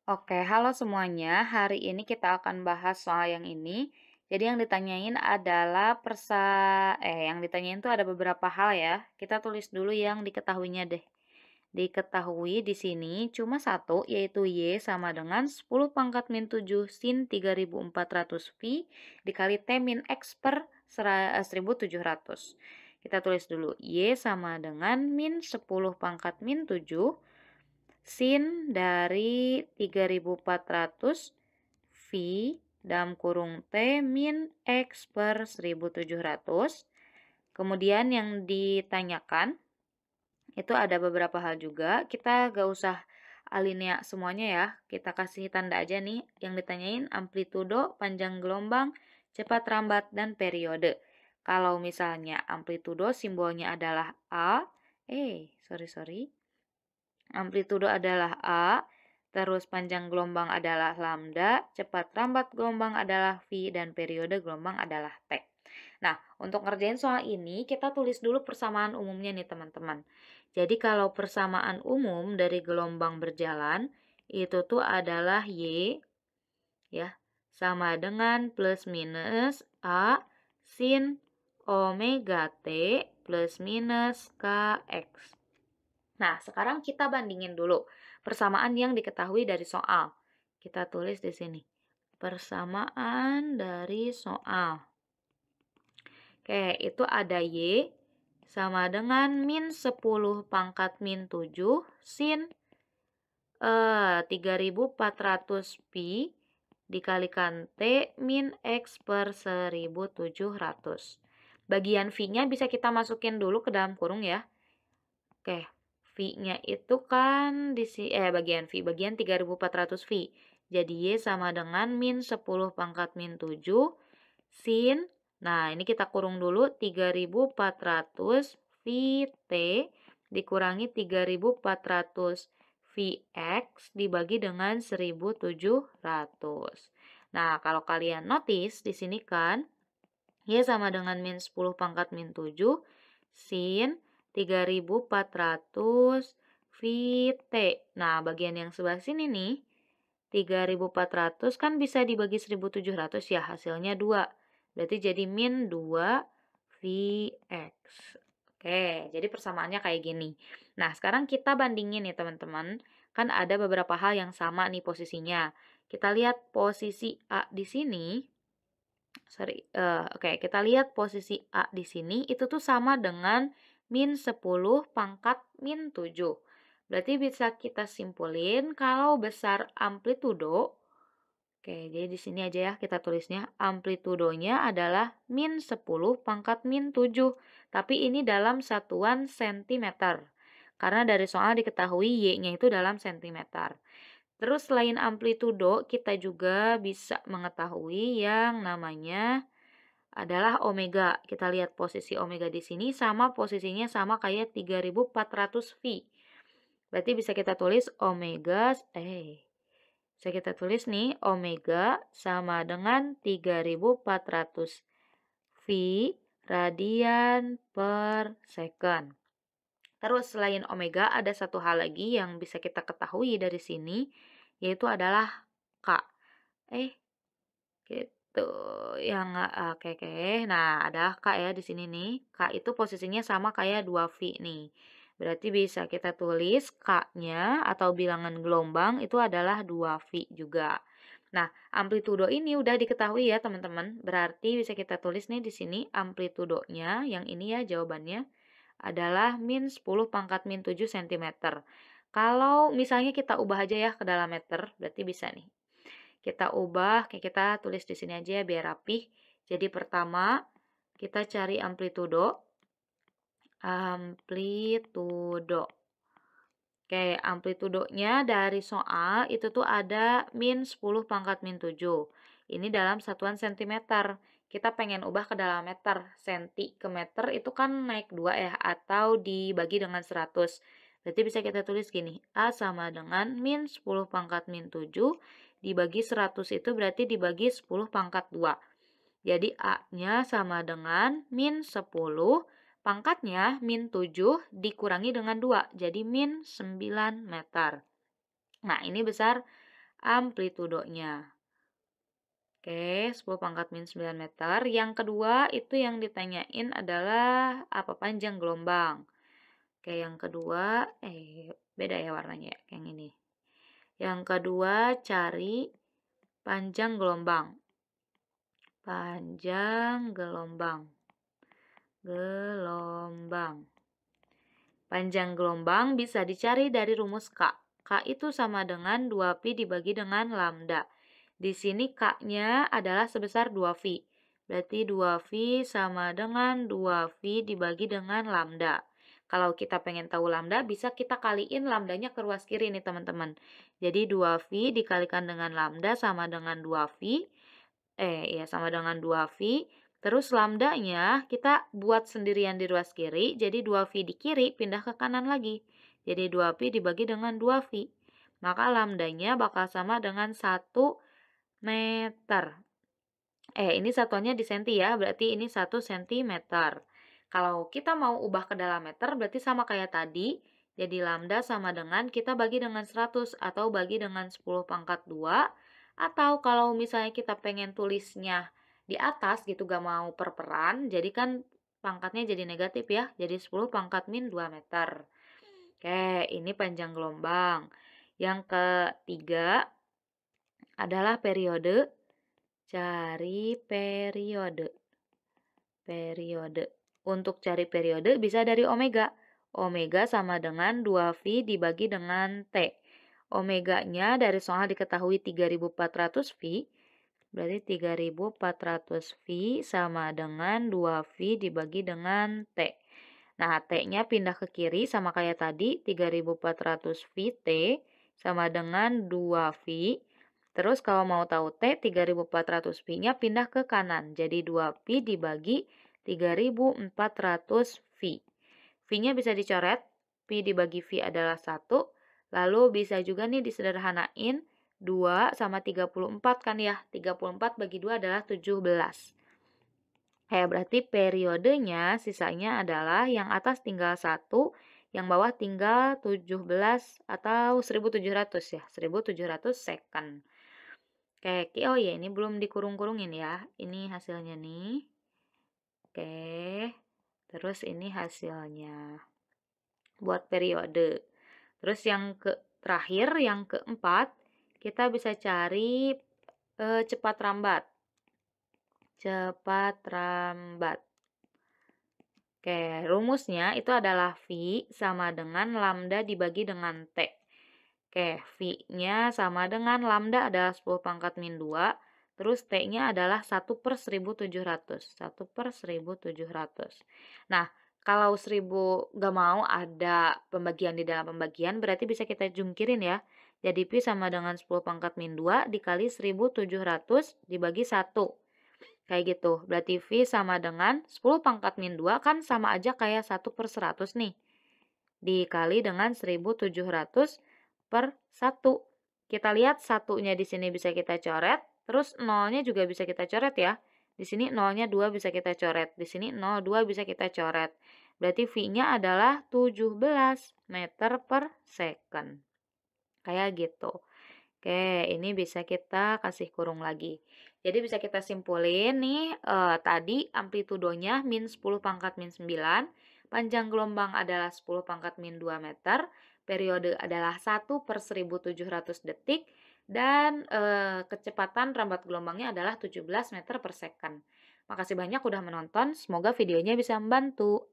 Oke, halo semuanya. Hari ini kita akan bahas soal yang ini. Jadi yang ditanyain adalah yang ditanyain tuh ada beberapa hal ya. Kita tulis dulu yang diketahuinya deh. Diketahui di sini cuma satu, yaitu Y sama dengan 10 pangkat min 7 sin 3400 Pi dikali T min X per 1700. Kita tulis dulu, Y sama dengan min 10 pangkat min 7 sin dari 3400 V dalam kurung T min X per 1700. Kemudian yang ditanyakan itu ada beberapa hal juga. Kita gak usah alinea semuanya ya. Kita kasih tanda aja nih. Yang ditanyain amplitudo, panjang gelombang, cepat rambat, dan periode. Kalau misalnya amplitudo simbolnya adalah A. Sorry. Amplitudo adalah A, terus panjang gelombang adalah lambda, cepat rambat gelombang adalah V, dan periode gelombang adalah T. Nah, untuk ngerjain soal ini, kita tulis dulu persamaan umumnya nih teman-teman. Jadi kalau persamaan umum dari gelombang berjalan, itu tuh adalah Y, ya, sama dengan plus minus A sin omega T plus minus KX. Nah, sekarang kita bandingin dulu persamaan yang diketahui dari soal. Kita tulis di sini. Persamaan dari soal. Oke, itu ada Y sama dengan min 10 pangkat min 7 sin 3400 Pi dikalikan T min X per 1700. Bagian V-nya bisa kita masukin dulu ke dalam kurung ya. Oke, V-nya itu kan bagian V, bagian 3400 V. Jadi Y sama dengan min 10 pangkat min 7 sin. Nah, ini kita kurung dulu 3400 VT dikurangi 3400 VX dibagi dengan 1700. Nah, kalau kalian notice di sini kan Y sama dengan min 10 pangkat min 7 sin 3400 VT. Nah, bagian yang sebelah sini nih, 3400 kan bisa dibagi 1700 ya, hasilnya 2. Berarti jadi min 2 VX. Oke, jadi persamaannya kayak gini. Nah, sekarang kita bandingin nih teman-teman. Kan ada beberapa hal yang sama nih posisinya. Kita lihat posisi A di sini. Kita lihat posisi A di sini itu tuh sama dengan min 10 pangkat min 7. Berarti bisa kita simpulin kalau besar amplitudo. Oke, jadi di sini aja ya kita tulisnya. Amplitudonya adalah min 10 pangkat min 7. Tapi ini dalam satuan sentimeter. Karena dari soal diketahui Y-nya itu dalam sentimeter. Terus selain amplitudo, kita juga bisa mengetahui yang namanya adalah omega. Kita lihat posisi omega di sini sama posisinya sama kayak 3400 V. Berarti bisa kita tulis bisa kita tulis nih omega sama dengan 3400 V radian per second. Terus selain omega ada satu hal lagi yang bisa kita ketahui dari sini, yaitu adalah K. Gitu. Oke. Nah, ada K ya di sini nih. K itu posisinya sama kayak 2V nih. Berarti bisa kita tulis K-nya atau bilangan gelombang itu adalah 2V juga. Nah, amplitudo ini udah diketahui ya, teman-teman. Berarti bisa kita tulis nih di sini amplitudonya, yang ini ya jawabannya, adalah min 10 pangkat min 7 cm. Kalau misalnya kita ubah aja ya ke dalam meter, berarti bisa nih. Kita ubah, kayak kita tulis di sini aja biar rapih. Jadi pertama, kita cari amplitudo. Oke, amplitudonya dari soal itu tuh ada min 10 pangkat min 7. Ini dalam satuan sentimeter. Kita pengen ubah ke dalam meter. Senti ke meter itu kan naik 2 ya, atau dibagi dengan 100. Berarti bisa kita tulis gini, A sama dengan min 10 pangkat min 7 dibagi 100 itu berarti dibagi 10 pangkat 2. Jadi A-nya sama dengan min 10, pangkatnya min 7 dikurangi dengan 2, jadi min 9 meter. Nah, ini besar amplitudonya. Oke, 10 pangkat min 9 meter. Yang kedua itu yang ditanyain adalah apa panjang gelombang. Oke, yang kedua, beda ya warnanya ya, yang ini. Yang kedua, cari panjang gelombang. Panjang gelombang. Gelombang. Panjang gelombang bisa dicari dari rumus K. K itu sama dengan 2pi dibagi dengan lambda. Di sini K-nya adalah sebesar 2pi. Berarti 2pi sama dengan 2pi dibagi dengan lambda. Kalau kita pengen tahu lambda, bisa kita kaliin lambdanya ke ruas kiri nih teman-teman. Jadi 2pi dikalikan dengan lambda sama dengan 2pi. Sama dengan 2pi. Terus lambdanya kita buat sendirian di ruas kiri, jadi 2pi di kiri pindah ke kanan lagi. Jadi 2pi dibagi dengan 2pi. Maka lambdanya bakal sama dengan 1 meter. Ini satuannya di senti ya, berarti ini 1 cm. Kalau kita mau ubah ke dalam meter, berarti sama kayak tadi. Jadi lambda sama dengan kita bagi dengan 100 atau bagi dengan 10 pangkat 2. Atau kalau misalnya kita pengen tulisnya di atas gitu, gak mau perperan, jadi kan pangkatnya jadi negatif ya. Jadi 10 pangkat min 2 meter. Oke, ini panjang gelombang. Yang ketiga adalah periode. Cari periode. Periode. Untuk cari periode bisa dari omega. Omega sama dengan 2pi dibagi dengan T. Omeganya dari soal diketahui 3400 pi. Berarti 3400 pi sama dengan 2pi dibagi dengan T. Nah, T-nya pindah ke kiri sama kayak tadi. 3400 pi T sama dengan 2pi. Terus kalau mau tahu T, 3400 pi-nya pindah ke kanan. Jadi 2pi dibagi 3400 pi. Pi-nya bisa dicoret. Pi dibagi pi adalah 1. Lalu bisa juga nih disederhanain. 2 sama 34 kan ya. 34 bagi 2 adalah 17. Berarti periodenya sisanya adalah yang atas tinggal 1. Yang bawah tinggal 17 atau 1700 ya. 1700 second. Oke, oh ya ini belum dikurung-kurungin ya. Ini hasilnya nih. Oke, terus ini hasilnya buat periode. Terus yang terakhir, yang keempat, kita bisa cari cepat rambat. Cepat rambat. Oke, rumusnya itu adalah V sama dengan lambda dibagi dengan T. Oke, V-nya sama dengan lambda adalah 10 pangkat min 2. Terus T-nya adalah 1 per 1700. 1 per 1700. Nah, kalau 1000 gak mau ada pembagian di dalam pembagian, berarti bisa kita jungkirin ya. Jadi Pi sama dengan 10 pangkat min 2 dikali 1700 dibagi 1. Kayak gitu. Berarti V sama dengan 10 pangkat min 2 kan sama aja kayak 1 per 100 nih. Dikali dengan 1700 per 1. Kita lihat satunya di sini bisa kita coret, terus nolnya juga bisa kita coret ya. Di sini nolnya 2 bisa kita coret, di sini 0,2 bisa kita coret. Berarti V-nya adalah 17 meter per second. Kayak gitu. Oke, ini bisa kita kasih kurung lagi. Jadi bisa kita simpulin nih, tadi amplitudonya min 10 pangkat min 9, panjang gelombang adalah 10 pangkat min 2 meter, periode adalah 1 per 1700 detik, dan kecepatan rambat gelombangnya adalah 17 meter per second. Makasih banyak udah menonton, semoga videonya bisa membantu.